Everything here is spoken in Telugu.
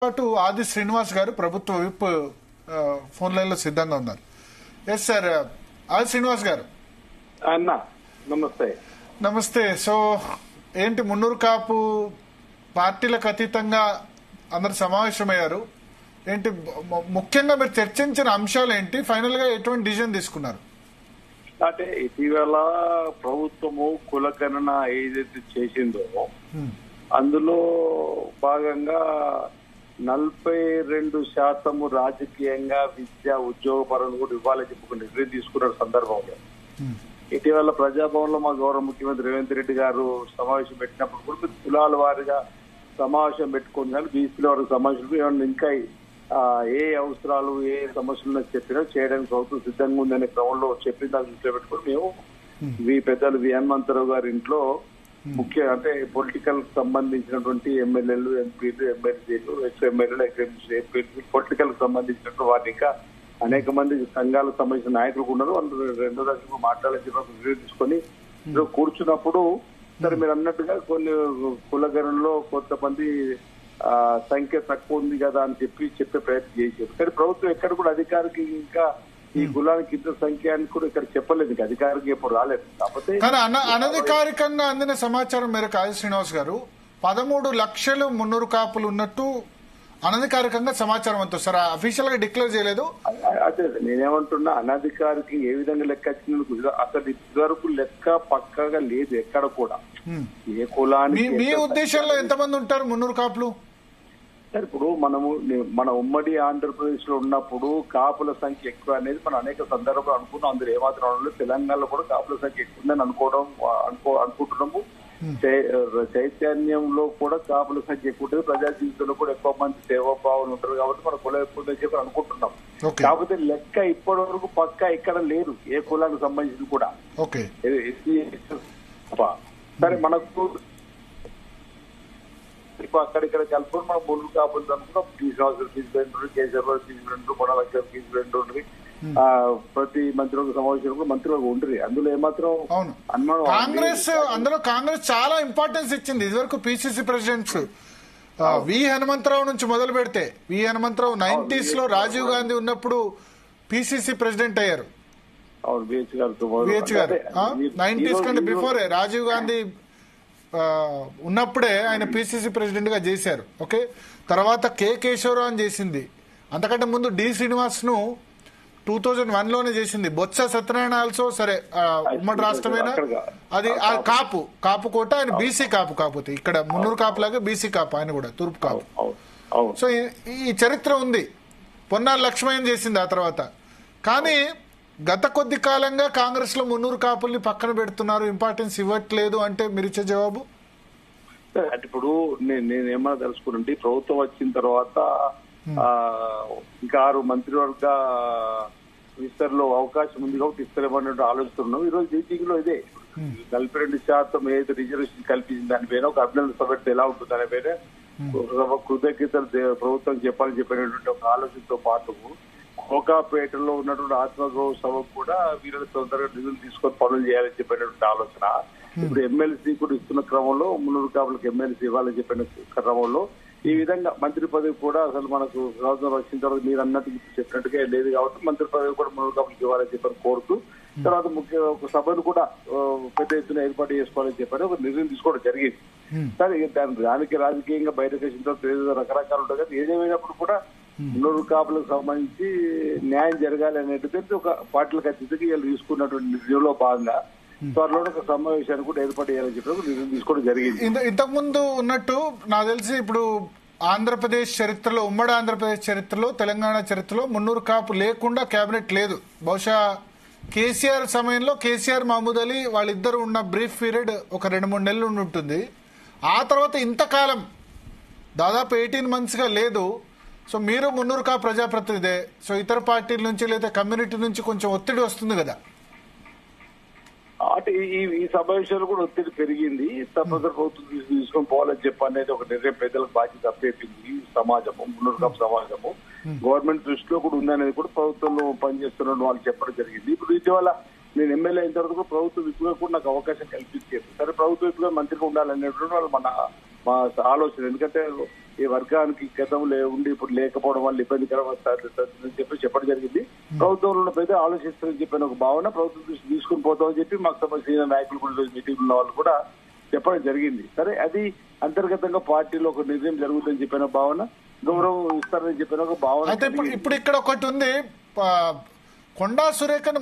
పాటు ఆది శ్రీనివాస్ గారు ప్రభుత్వ విప్ ఫోన్ లైన్ లో సిద్ధంగా ఉన్నారు. ఎస్ సార్, ఆది శ్రీనివాస్ గారు. అన్నా నమస్తే. నమస్తే. సో ఏంటి, మున్నూరు కాపు పార్టీలకు అతీతంగా అందరు సమావేశమయ్యారు. ఏంటి ముఖ్యంగా మీరు చర్చించిన అంశాలు ఏంటి, ఫైనల్ గా ఎటువంటి డిసిజన్ తీసుకున్నారు? అంటే ఇటీవల ప్రభుత్వము కులగణన ఏదైతే చేసిందో అందులో భాగంగా 42% రాజకీయంగా విద్య ఉద్యోగ పరులు కూడా ఇవ్వాలని చెప్పి నిర్ణయం తీసుకున్న సందర్భంలో ఇటీవల ప్రజాభవన్ లో మా గౌరవ ముఖ్యమంత్రి రేవంత్ రెడ్డి గారు సమావేశం పెట్టినప్పుడు కూడా కులాల వారిగా సమావేశం పెట్టుకుని కానీ బీసీల వారికి సమావేశం ఏమన్నా ఇంకా ఏ అవసరాలు ఏ సమస్యలు చెప్పినా చేయడానికి ప్రభుత్వం సిద్ధంగా ఉందనే క్రమంలో చెప్పిన దాన్ని దృష్టిలో పెట్టుకుని మేము పెద్దలు వి హనుమంతరావు గారి ఇంట్లో ముఖ్య అంటే పొలిటికల్ సంబంధించినటువంటి ఎమ్మెల్యేలు, ఎంపీలు, ఎమ్మెల్సీలు, ఎక్స్ ఎమ్మెల్యేలు, ఎంపీలు, పొలిటికల్ సంబంధించినటువంటి వారిని ఇంకా అనేక మంది సంఘాలకు సంబంధించిన నాయకులు ఉన్నారు. వాళ్ళు రెండో దశకు మాట్లాడాలని నిర్ణయం తీసుకొని కూర్చున్నప్పుడు సరే మీరు అన్నట్టుగా కొన్ని కులగణంలో కొంతమంది సంఖ్య తక్కువ ఉంది కదా అని చెప్పే ప్రయత్నం చేశారు. కానీ ప్రభుత్వం ఎక్కడ కూడా అధికారికి ఇంకా ఈ కులానికి ఇంత సంఖ్య అని కూడా ఇక్కడ చెప్పలేదు, ఇంకా అధికారికి ఎప్పుడు రాలేదు. కాకపోతే అనధికారికంగా అందిన సమాచారం మేరకు ఆది శ్రీనివాస్ గారు 13 లక్షలు మున్నూరు కాపులు ఉన్నట్టు అనధికారికంగా సమాచారం అంతా సార్ అఫీషియల్ గా డిక్లేర్ చేయలేదు. అదే నేనేమంటున్నా, అనధికారికి ఏ విధంగా లెక్క వచ్చింది అసలు ఇదివరకు లెక్క పక్కగా లేదు ఎక్కడ కూడా. ఏ కులానికి మీ ఉద్దేశంలో ఎంతమంది ఉంటారు మున్నూరు కాపులు? సార్ ఇప్పుడు మన ఉమ్మడి ఆంధ్రప్రదేశ్ లో ఉన్నప్పుడు కాపుల సంఖ్య ఎక్కువ అనేది మనం అనేక సందర్భాలు అనుకున్నాం. అందులో ఏమాత్రం తెలంగాణలో కూడా కాపుల సంఖ్య ఎక్కువ ఉందని అనుకుంటున్నాము. చైతన్యంలో కూడా కాపుల సంఖ్య ఎక్కువ ఉంటుంది, ప్రజా జీవితంలో కూడా ఎక్కువ మంది సేవాభావాలు ఉంటారు కాబట్టి మన కులం ఎక్కువ ఉందని చెప్పి అనుకుంటున్నాం. కాకపోతే లెక్క ఇప్పటి వరకు పక్కా ఇక్కడ లేదు ఏ కులానికి సంబంధించింది కూడా. సరే మనకు అక్కడిక్కడ కలుపుకొని మనం మున్నూరు కాపులు అనుకున్నాం. శ్రీనివాసులు తీసుకురండి, కేసీఆర్ తీసుకురండి, కొనలక్షలు తీసుకురండి, ప్రతి మంత్రులకు సమావేశంలో మంత్రులకు ఉండరు. అందులో ఏమాత్రం అందులో కాంగ్రెస్ చాలా ఇంపార్టెన్స్ ఇచ్చింది. ఇదివరకు పిసిసి ప్రెసిడెంట్స్ వి హనుమంతరావు నుంచి మొదలు పెడితే, వి హనుమంతరావు 90s లో రాజీవ్ గాంధీ ఉన్నప్పుడు పిసిసి ప్రెసిడెంట్ అయ్యారు. బిహెచ్ గారు 90s కంటే బిఫోరే రాజీవ్ గాంధీ ఉన్నప్పుడే ఆయన పిసిసి ప్రెసిడెంట్ గా చేశారు. ఓకే, తర్వాత కె కేశవరావు అని చేసింది. అంతకంటే ముందు డి శ్రీనివాస్ ను 2001లోనే చేసింది. బొత్స సత్యనారాయణ ఆల్సో సరే ఉమ్మడి రాష్ట్రమేనా అది కాపు కోట, ఆయన బీసీ కాపు. కాకపోతే ఇక్కడ మున్నూరు కాపు లాగా బీసీ కాపు, ఆయన కూడా తూర్పు కాపు. సో ఈ చరిత్ర ఉంది. పొన్నాల లక్ష్మయ్య చేసింది ఆ తర్వాత. కానీ గత కొద్ది కాలంగా కాంగ్రెస్ లో మున్నూరు కాపుల్ని పక్కన పెడుతున్నారు, ఇంపార్టెన్స్ ఇవ్వట్లేదు అంటే మీరు ఇచ్చే జవాబు? అంటే ఇప్పుడు నేనేమన్నా తెలుసుకుంటే ప్రభుత్వం వచ్చిన తర్వాత ఇంకా 6 మంత్రివర్గ విస్తరణలో అవకాశం ఉంది కాబట్టి ఇస్తారేమన్నట్టు ఆలోచిస్తున్నాం. ఈ రోజు మీటింగ్ లో ఇదే 42% ఏదైతే రిజర్వేషన్ కల్పించింది దానిపైన ఒక అభినందన సభ ఎలా ఉంటుంది దానిపైన కృతజ్ఞతలు ప్రభుత్వం చెప్పాలని చెప్పినటువంటి ఒక ఆలోచనతో పాటు కోకాపేటలో ఉన్నటువంటి ఆత్మగౌరవ సభకు కూడా వీళ్ళని తొందరగా నిధులు తీసుకొని పనులు చేయాలని చెప్పినటువంటి ఆలోచన. ఇప్పుడు ఎమ్మెల్సీ కూడా ఇస్తున్న క్రమంలో మున్నూరు కాపులకు ఎమ్మెల్సీ ఇవ్వాలని చెప్పిన క్రమంలో ఈ విధంగా మంత్రి పదవి కూడా అసలు మనకు ప్రభుత్వం వచ్చిన తర్వాత మీరు అన్నట్టు చెప్పినట్టుగా లేదు కాబట్టి మంత్రి పదవి కూడా మున్నూరు కాపులకు ఇవ్వాలని చెప్పని కోరుతూ తర్వాత ముఖ్య ఒక సభను కూడా పెద్ద ఎత్తున ఏర్పాటు చేసుకోవాలని చెప్పని ఒక నిర్ణయం తీసుకోవడం జరిగింది. సరే దానికి రాజకీయంగా బయటకు వచ్చిన తర్వాత రకరకాలు ఉంటాయి కదా. ఏదేమైనప్పుడు కూడా మున్నూరు కాపులకు సంబంధించి న్యాయం జరగాలి అనేటువంటి ఒక పార్టీలకు అతీతంగా వీళ్ళు తీసుకున్నటువంటి నిర్ణయంలో భాగంగా త్వరలో ఒక సమావేశాన్ని కూడా ఏర్పాటు చేయాలని చెప్పి నిర్ణయం తీసుకోవడం జరిగింది. ఇంతకు ముందు ఉన్నట్టు నాకు తెలిసి ఇప్పుడు ఆంధ్రప్రదేశ్ చరిత్రలో, ఉమ్మడి ఆంధ్రప్రదేశ్ చరిత్రలో, తెలంగాణ చరిత్రలో మున్నూరు కాపు లేకుండా కేబినెట్ లేదు. బహుశా కేసీఆర్ సమయంలో కేసీఆర్, మహమూద్ అలీ వాళ్ళిద్దరు ఉన్న బ్రీఫ్ పీరియడ్ ఒక 2-3 నెలలు ఉండి ఉంటుంది. ఆ తర్వాత ఇంతకాలం దాదాపు 18 months గా లేదు. సో మీరు మున్నూరు కాపు ప్రజాప్రతినిధే, సో ఇతర పార్టీల నుంచి లేదా కమ్యూనిటీ నుంచి కొంచెం ఒత్తిడి వస్తుంది కదా? అంటే ఈ సమావేశాలు కూడా ఒత్తిడి పెరిగింది. తప్పనిసరి ప్రభుత్వం తీసుకొని పోవాలని చెప్పి అనేది ఒక నిర్ణయం పెద్దలకు బాధ్యత అప్పచెప్పింది సమాజము, మున్నూరు కాపు సమాజము. గవర్నమెంట్ దృష్టిలో కూడా ఉందనేది కూడా ప్రభుత్వంలో పనిచేస్తున్న వాళ్ళు చెప్పడం జరిగింది. ఇప్పుడు ఇటీవల నేను ఎమ్మెల్యే అయిన తర్వాత ప్రభుత్వ విప్పుగా కూడా నాకు అవకాశం కల్పించారు. సరే ప్రభుత్వ విప్పుగా మంత్రిగా ఉండాలనేటువంటి వాళ్ళు మా ఆలోచన. ఎందుకంటే ఈ వర్గానికి గతంలో ఉండి ఇప్పుడు లేకపోవడం వల్ల ఇబ్బందికరం వస్తుందని చెప్పి చెప్పడం జరిగింది. ప్రభుత్వంలో ఉన్న పెద్ద ఆలోచిస్తారని చెప్పిన ఒక భావన ప్రభుత్వం దృష్టి తీసుకుని పోతామని చెప్పి మాకు సంబంధించిన నాయకులు కూడా మీటింగ్ ఉన్న వాళ్ళు కూడా చెప్పడం జరిగింది. సరే, అది అంతర్గతంగా పార్టీలో ఒక నిర్ణయం జరుగుతుందని చెప్పిన భావన, గౌరవం ఇస్తారని చెప్పిన ఒక భావన. అయితే ఇప్పుడు ఇక్కడ ఒకటి ఉంది, కొండా సురేఖను